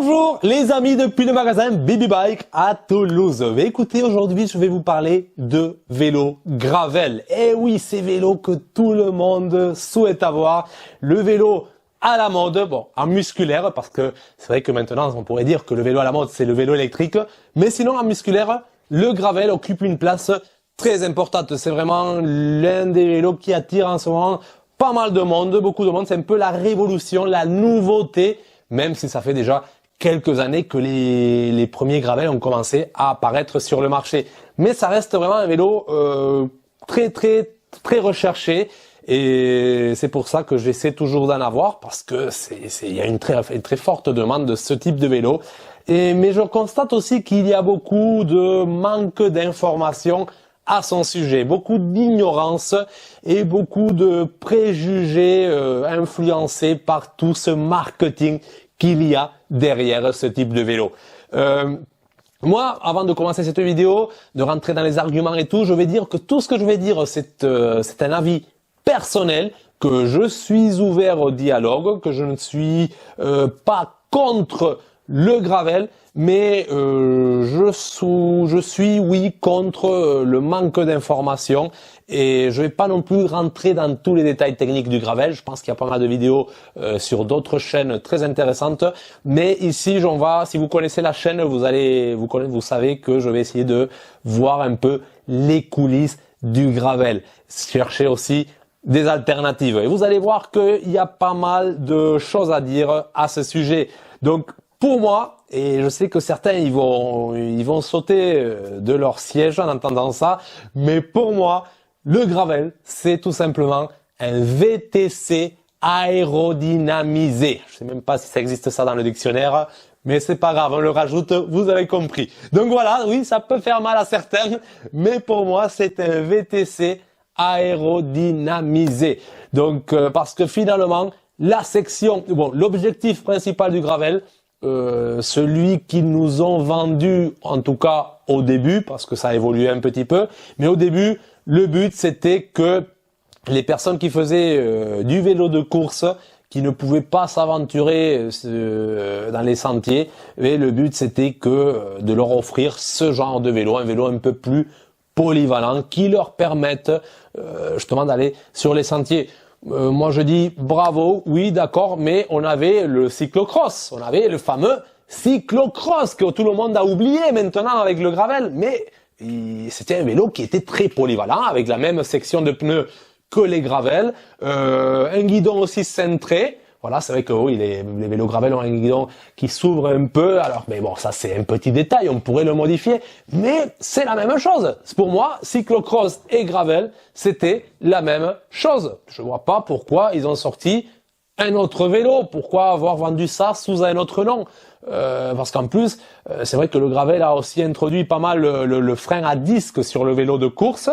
Bonjour les amis depuis le magasin Baby Bike à Toulouse. Écoutez, aujourd'hui je vais vous parler de vélo gravel. Et oui, ces vélos que tout le monde souhaite avoir. Le vélo à la mode, bon, en musculaire, parce que c'est vrai que maintenant on pourrait dire que le vélo à la mode c'est le vélo électrique. Mais sinon en musculaire, le gravel occupe une place très importante. C'est vraiment l'un des vélos qui attire en ce moment pas mal de monde, beaucoup de monde. C'est un peu la révolution, la nouveauté. Même si ça fait déjà quelques années que les premiers gravels ont commencé à apparaître sur le marché. Mais ça reste vraiment un vélo très recherché. Et c'est pour ça que j'essaie toujours d'en avoir, parce que il y a une très forte demande de ce type de vélo. Mais je constate aussi qu'il y a beaucoup de manque d'informations à son sujet, beaucoup d'ignorance et beaucoup de préjugés influencés par tout ce marketing qu'il y a derrière ce type de vélo. Moi, avant de commencer cette vidéo, de rentrer dans les arguments et tout, je vais dire que tout ce que je vais dire, c'est un avis personnel, que je suis ouvert au dialogue, que je ne suis pas contre le gravel, mais je suis oui contre le manque d'informations, et je vais pas non plus rentrer dans tous les détails techniques du gravel. Je pense qu'il y a pas mal de vidéos sur d'autres chaînes très intéressantes, mais ici si vous connaissez la chaîne, vous savez que je vais essayer de voir un peu les coulisses du gravel, chercher aussi des alternatives, et vous allez voir qu'il y a pas mal de choses à dire à ce sujet. Donc pour moi, et je sais que certains ils vont sauter de leur siège en entendant ça, mais pour moi, le gravel, c'est tout simplement un VTC aérodynamisé. Je sais même pas si ça existe ça dans le dictionnaire, mais c'est pas grave, on le rajoute, vous avez compris. Donc voilà, oui, ça peut faire mal à certains, mais pour moi, c'est un VTC aérodynamisé. Donc parce que finalement, l'objectif principal du gravel, celui qu'ils nous ont vendu, en tout cas au début, parce que ça a évolué un petit peu, mais au début, le but c'était que les personnes qui faisaient du vélo de course, qui ne pouvaient pas s'aventurer dans les sentiers, et le but c'était de leur offrir ce genre de vélo, un vélo un peu plus polyvalent, qui leur permette justement d'aller sur les sentiers. Moi je dis bravo, oui d'accord, mais on avait le cyclocross, on avait le fameux cyclocross que tout le monde a oublié maintenant avec le gravel, mais c'était un vélo qui était très polyvalent, avec la même section de pneus que les gravels, un guidon aussi cintré. Voilà, c'est vrai que oui, les vélos gravel ont un guidon qui s'ouvre un peu, alors mais bon, ça c'est un petit détail, on pourrait le modifier, mais c'est la même chose. Pour moi, cyclocross et gravel, c'était la même chose. Je vois pas pourquoi ils ont sorti un autre vélo, pourquoi avoir vendu ça sous un autre nom. Parce qu'en plus, c'est vrai que le gravel a aussi introduit pas mal le frein à disque sur le vélo de course.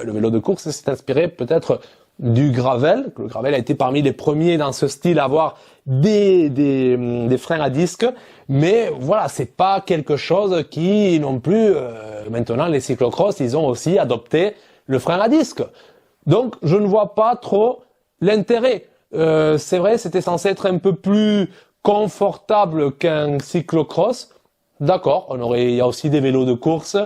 Le vélo de course s'est inspiré peut-être du gravel. Le gravel a été parmi les premiers dans ce style à avoir des freins à disque, mais voilà, c'est pas quelque chose qui non plus. Maintenant, les cyclocross, ils ont aussi adopté le frein à disque. Donc, je ne vois pas trop l'intérêt. C'est vrai, c'était censé être un peu plus confortable qu'un cyclocross. D'accord, il y a aussi des vélos de course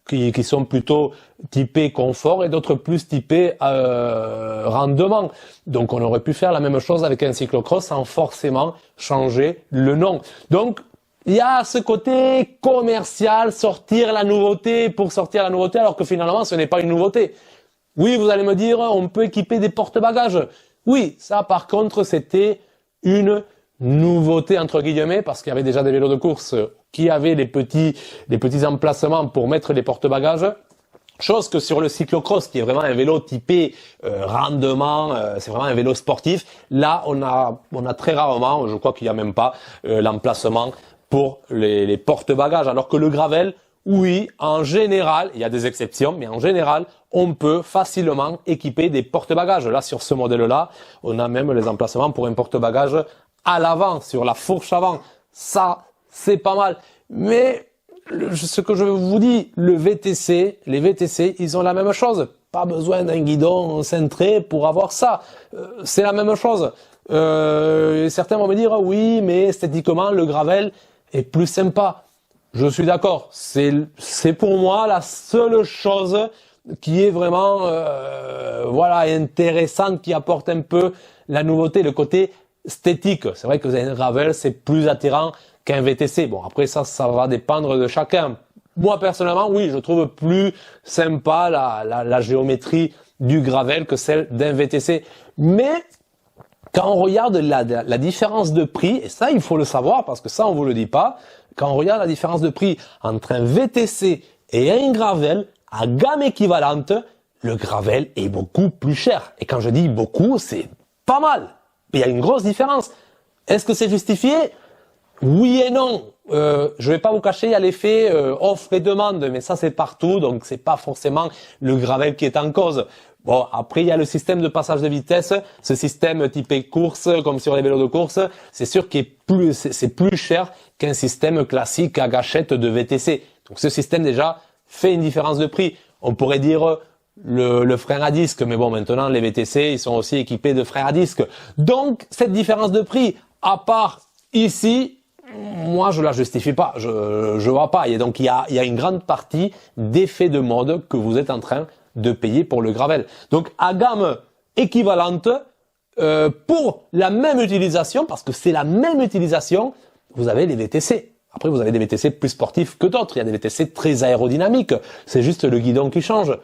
qui sont plutôt typés confort et d'autres plus typés rendement. Donc on aurait pu faire la même chose avec un cyclocross sans forcément changer le nom. Donc il y a ce côté commercial, sortir la nouveauté pour sortir la nouveauté, alors que finalement ce n'est pas une nouveauté. Oui, vous allez me dire, on peut équiper des porte-bagages. Oui, ça par contre c'était une nouveauté entre guillemets, parce qu'il y avait déjà des vélos de course qui avaient les petits emplacements pour mettre les porte-bagages. Chose que sur le cyclocross, qui est vraiment un vélo typé rendement, c'est vraiment un vélo sportif. Là, on a très rarement, je crois qu'il n'y a même pas l'emplacement pour les porte-bagages. Alors que le gravel, oui, en général, il y a des exceptions, mais en général, on peut facilement équiper des porte-bagages. Là, sur ce modèle-là, on a même les emplacements pour un porte-bagages à l'avant, sur la fourche avant. Ça, c'est pas mal. Mais ce que je vous dis, les VTC, ils ont la même chose. Pas besoin d'un guidon cintré pour avoir ça. C'est la même chose. Certains vont me dire oui, mais esthétiquement le gravel est plus sympa. Je suis d'accord. C'est pour moi la seule chose qui est vraiment voilà intéressante, qui apporte un peu la nouveauté, le côté esthétique. C'est vrai que un gravel c'est plus attirant qu'un VTC. Bon après ça va dépendre de chacun. Moi personnellement oui, je trouve plus sympa la géométrie du gravel que celle d'un VTC. Mais quand on regarde la différence de prix, et ça il faut le savoir parce que ça on vous le dit pas, quand on regarde la différence de prix entre un VTC et un gravel, à gamme équivalente, le gravel est beaucoup plus cher. Et quand je dis beaucoup, c'est pas mal. Il y a une grosse différence. Est-ce que c'est justifié? Oui et non. Je vais pas vous cacher, il y a l'effet offre et demande, mais ça c'est partout, donc c'est pas forcément le gravel qui est en cause. Bon, après il y a le système de passage de vitesse, ce système typé course, comme sur les vélos de course, c'est sûr qu'il est c'est plus cher qu'un système classique à gâchette de VTC. Donc ce système déjà fait une différence de prix. On pourrait dire le frein à disque, mais bon maintenant les VTC ils sont aussi équipés de freins à disque. Donc cette différence de prix, à part ici, moi je la justifie pas, je vois pas. Et donc il y a une grande partie d'effet de mode que vous êtes en train de payer pour le gravel. Donc à gamme équivalente, pour la même utilisation, parce que c'est la même utilisation, vous avez les VTC. Après vous avez des VTC plus sportifs que d'autres, il y a des VTC très aérodynamiques, c'est juste le guidon qui change.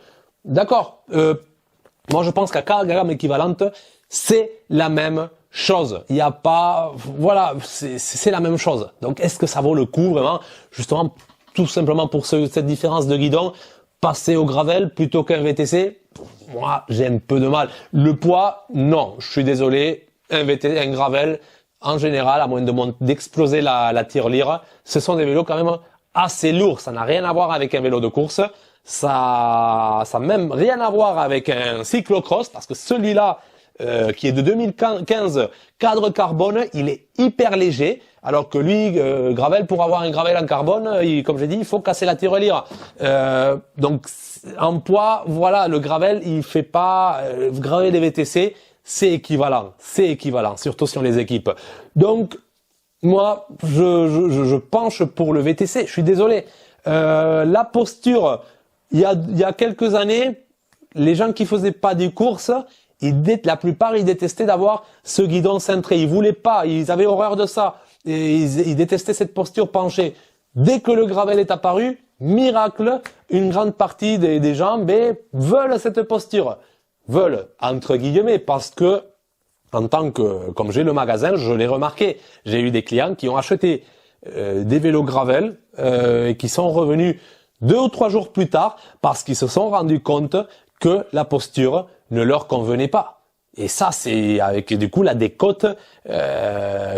D'accord, moi je pense qu'à gamme équivalente, c'est la même chose. Il n'y a pas, voilà, c'est la même chose. Donc est-ce que ça vaut le coup vraiment, justement, tout simplement pour cette différence de guidon, passer au gravel plutôt qu'un VTC? Moi, j'ai un peu de mal. Le poids, non, je suis désolé, un gravel, en général, à moins d'exploser la tirelire, ce sont des vélos quand même assez lourds. Ça n'a rien à voir avec un vélo de course. Ça même rien à voir avec un cyclocross, parce que celui-là, qui est de 2015, cadre carbone, il est hyper léger, alors que lui, gravel, pour avoir un gravel en carbone, comme j'ai dit, il faut casser la tirelire. Donc en poids, voilà, le gravel, il fait pas gravel des VTC, c'est équivalent, surtout sur les équipes. Donc moi, je penche pour le VTC. Je suis désolé. La posture, il y a quelques années, les gens qui faisaient pas des courses, la plupart, ils détestaient d'avoir ce guidon cintré. Ils voulaient pas, ils avaient horreur de ça. Et ils détestaient cette posture penchée. Dès que le gravel est apparu, miracle, une grande partie des gens veulent cette posture. Veulent, entre guillemets, parce que, comme j'ai le magasin, je l'ai remarqué. J'ai eu des clients qui ont acheté des vélos gravel et qui sont revenus 2 ou 3 jours plus tard parce qu'ils se sont rendus compte que la posture ne leur convenait pas. Et ça, c'est avec du coup la décote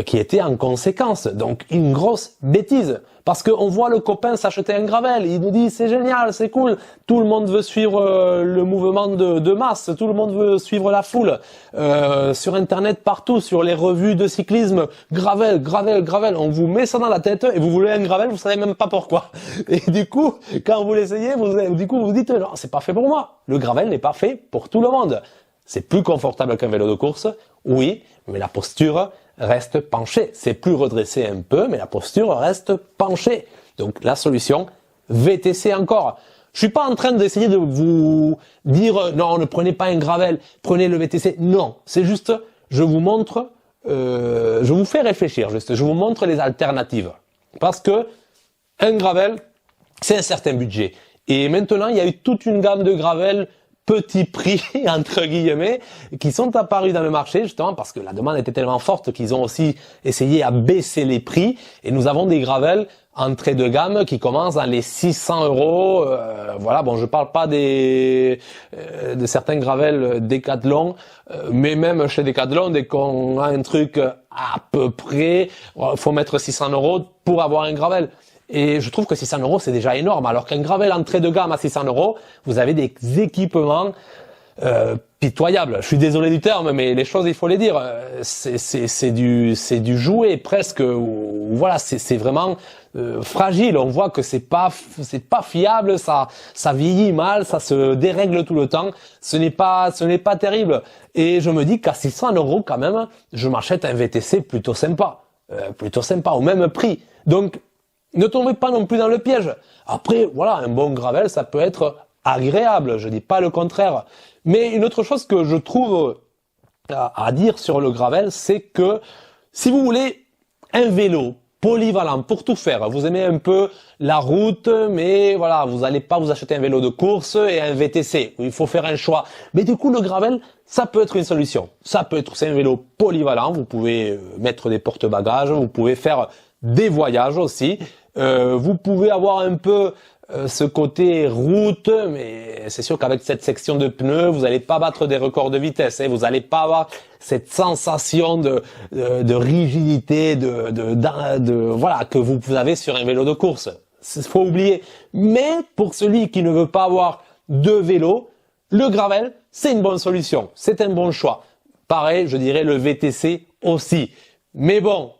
qui était en conséquence. Donc une grosse bêtise. Parce qu'on voit le copain s'acheter un gravel, il nous dit c'est génial, c'est cool, tout le monde veut suivre le mouvement de masse, tout le monde veut suivre la foule. Sur internet, partout, sur les revues de cyclisme, gravel, on vous met ça dans la tête et vous voulez un gravel, vous savez même pas pourquoi. Et du coup, quand vous l'essayez, vous vous dites non, c'est pas fait pour moi. Le gravel n'est pas fait pour tout le monde. C'est plus confortable qu'un vélo de course, oui, mais la posture reste penchée. C'est plus redressé un peu, mais la posture reste penchée. Donc la solution, VTC encore. Je suis pas en train d'essayer de vous dire non, ne prenez pas un gravel, prenez le VTC. Non, c'est juste, je vous montre, je vous fais réfléchir. Juste, je vous montre les alternatives. Parce que un gravel, c'est un certain budget. Et maintenant, il y a eu toute une gamme de gravel petit prix, entre guillemets, qui sont apparus dans le marché, justement, parce que la demande était tellement forte qu'ils ont aussi essayé à baisser les prix. Et nous avons des gravels entrée de gamme qui commencent dans les 600 euros. Voilà, bon, je parle pas de certains gravels Decathlon, mais même chez Decathlon, dès qu'on a un truc à peu près, il faut mettre 600 euros pour avoir un gravel. Et je trouve que 600 euros, c'est déjà énorme. Alors qu'un gravel entrée de gamme à 600 euros, vous avez des équipements pitoyables. Je suis désolé du terme, mais les choses, il faut les dire. C'est du jouet presque, ou voilà, c'est vraiment fragile. On voit que c'est pas fiable, ça vieillit mal, ça se dérègle tout le temps. Ce n'est pas terrible. Et je me dis qu'à 600 € quand même, je m'achète un VTC plutôt sympa, au même prix. Donc ne tombez pas non plus dans le piège. Après, voilà, un bon gravel, ça peut être agréable. Je dis pas le contraire. Mais une autre chose que je trouve à dire sur le gravel, c'est que si vous voulez un vélo polyvalent pour tout faire, vous aimez un peu la route, mais voilà, vous n'allez pas vous acheter un vélo de course et un VTC, où il faut faire un choix. Mais du coup, le gravel, ça peut être une solution. C'est un vélo polyvalent, vous pouvez mettre des porte-bagages, vous pouvez faire des voyages aussi, vous pouvez avoir un peu ce côté route, mais c'est sûr qu'avec cette section de pneus, vous n'allez pas battre des records de vitesse, vous n'allez pas avoir cette sensation de rigidité, voilà, que vous avez sur un vélo de course. Faut oublier. Mais pour celui qui ne veut pas avoir de vélo, le gravel, c'est une bonne solution. C'est un bon choix. Pareil, je dirais le VTC aussi. Mais bon,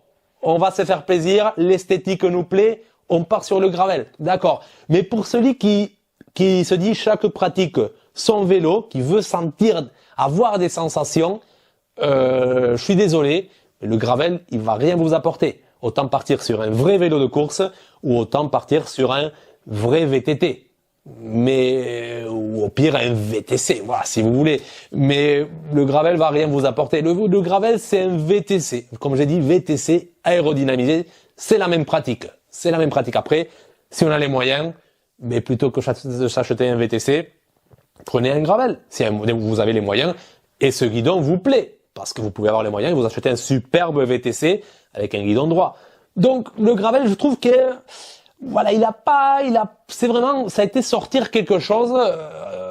on va se faire plaisir, l'esthétique nous plaît, on part sur le gravel, d'accord. Mais pour celui qui se dit chaque pratique son vélo, qui veut avoir des sensations, je suis désolé, mais le gravel, il va rien vous apporter. Autant partir sur un vrai vélo de course ou autant partir sur un vrai VTT. Ou au pire un VTC, voilà, si vous voulez. Mais le gravel va rien vous apporter. Le gravel, c'est un VTC. Comme j'ai dit, VTC aérodynamisé, c'est la même pratique. C'est la même pratique. Après, si on a les moyens, mais plutôt que de s'acheter un VTC, prenez un gravel. Si vous avez les moyens et ce guidon vous plaît, parce que vous pouvez avoir les moyens et vous achetez un superbe VTC avec un guidon droit. Donc le gravel, je trouve que voilà, c'est vraiment, ça a été sortir quelque chose,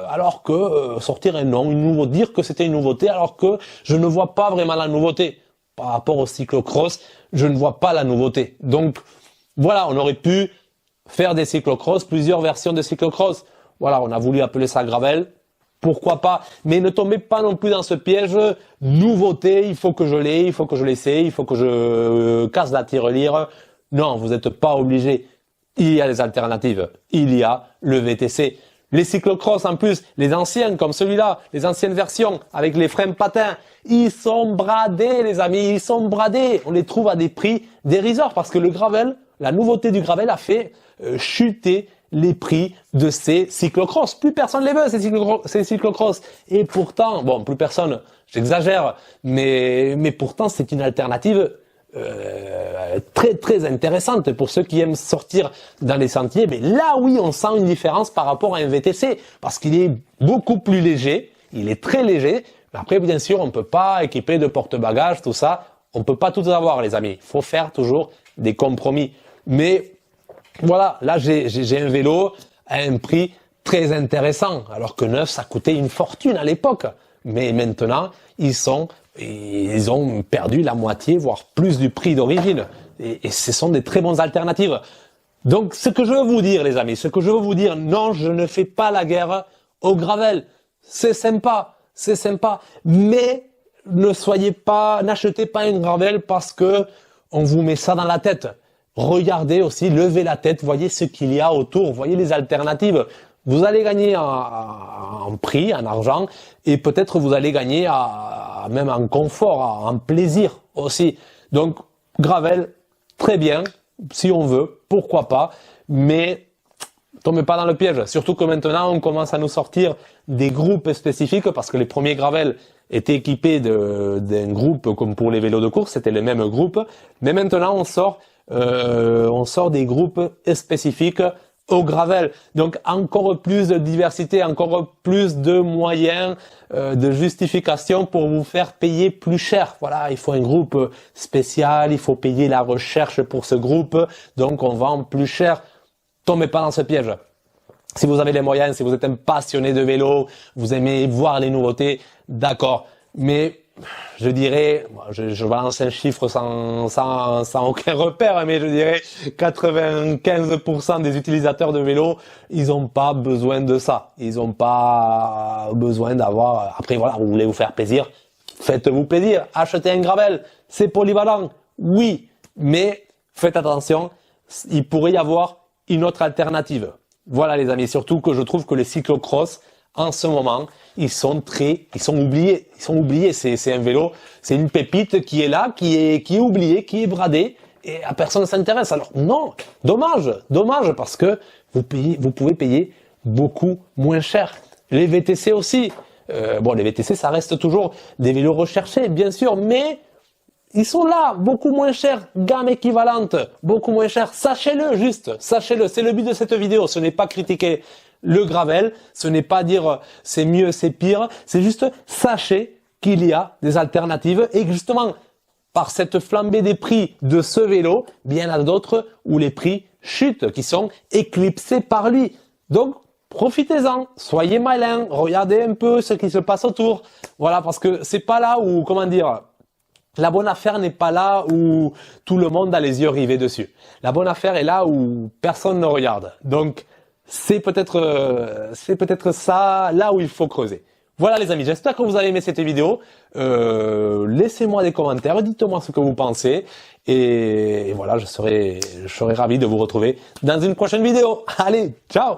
alors que sortir un nom, dire que c'était une nouveauté, alors que je ne vois pas vraiment la nouveauté par rapport au cyclocross. Je ne vois pas la nouveauté. Donc voilà, on aurait pu faire des cyclocross, plusieurs versions de cyclocross. Voilà, on a voulu appeler ça gravel. Pourquoi pas? Mais ne tombez pas non plus dans ce piège. Nouveauté, il faut que je l'ai, il faut que je l'essaie, il faut que je casse la tirelire. Non, vous n'êtes pas obligé. Il y a des alternatives. Il y a le VTC. Les cyclocross en plus, les anciennes comme celui-là, les anciennes versions avec les freins patins, ils sont bradés les amis, ils sont bradés. On les trouve à des prix dérisoires parce que le gravel, la nouveauté du gravel a fait chuter les prix de ces cyclocross. Plus personne les veut, ces cyclocross. Et pourtant, bon, plus personne, j'exagère, mais pourtant c'est une alternative très très intéressante pour ceux qui aiment sortir dans les sentiers. Mais là oui, on sent une différence par rapport à un VTC parce qu'il est beaucoup plus léger, il est très léger. Mais après, bien sûr, on peut pas équiper de porte-bagages, tout ça. On peut pas tout avoir, les amis. Il faut faire toujours des compromis. Mais voilà, là j'ai un vélo à un prix très intéressant, alors que neuf ça coûtait une fortune à l'époque. Mais maintenant ils ont perdu la moitié, voire plus du prix d'origine. Et ce sont des très bonnes alternatives. Donc ce que je veux vous dire, les amis, non, je ne fais pas la guerre au gravel. C'est sympa, mais n'achetez pas une gravel parce que on vous met ça dans la tête. Regardez aussi, levez la tête, voyez ce qu'il y a autour, voyez les alternatives. Vous allez gagner en prix, en argent, et peut-être vous allez gagner même en confort, en plaisir aussi. Donc, gravel, très bien, si on veut, pourquoi pas, mais tombez pas dans le piège. Surtout que maintenant, on commence à nous sortir des groupes spécifiques, parce que les premiers gravel étaient équipés d'un groupe comme pour les vélos de course, c'était le même groupe, mais maintenant on sort des groupes spécifiques au gravel. Donc encore plus de diversité, encore plus de moyens de justification pour vous faire payer plus cher. Voilà, il faut un groupe spécial, il faut payer la recherche pour ce groupe, donc on vend plus cher. Tombez pas dans ce piège. Si vous avez les moyens, si vous êtes un passionné de vélo, vous aimez voir les nouveautés, d'accord. Mais je dirais, je balance un chiffre sans aucun repère, mais je dirais 95% des utilisateurs de vélo, ils ont pas besoin de ça. Ils ont pas besoin d'avoir. Après voilà, vous voulez vous faire plaisir, faites-vous plaisir. Achetez un gravel, c'est polyvalent, oui, mais faites attention, il pourrait y avoir une autre alternative. Voilà les amis, surtout que je trouve que les cyclocross, en ce moment, ils sont oubliés. Ils sont oubliés. C'est un vélo, c'est une pépite qui est là, qui est oubliée, qui est bradée, et à personne ne s'intéresse. Alors non, dommage, parce que vous pouvez payer beaucoup moins cher. Les VTC aussi. Les VTC, ça reste toujours des vélos recherchés, bien sûr, mais ils sont là, beaucoup moins chers, gamme équivalente, beaucoup moins cher. Sachez-le, sachez-le. C'est le but de cette vidéo. Ce n'est pas critiquer le gravel, ce n'est pas dire c'est mieux, c'est pire. C'est juste sachez qu'il y a des alternatives et que justement, par cette flambée des prix de ce vélo, bien il y en a d'autres où les prix chutent, qui sont éclipsés par lui. Donc, profitez-en, soyez malins, regardez un peu ce qui se passe autour. Voilà, parce que c'est pas là où, la bonne affaire n'est pas là où tout le monde a les yeux rivés dessus. La bonne affaire est là où personne ne regarde. Donc, c'est peut-être ça, là où il faut creuser. Voilà les amis, j'espère que vous avez aimé cette vidéo. Laissez-moi des commentaires, dites-moi ce que vous pensez. Et voilà, je serai ravi de vous retrouver dans une prochaine vidéo. Allez, ciao!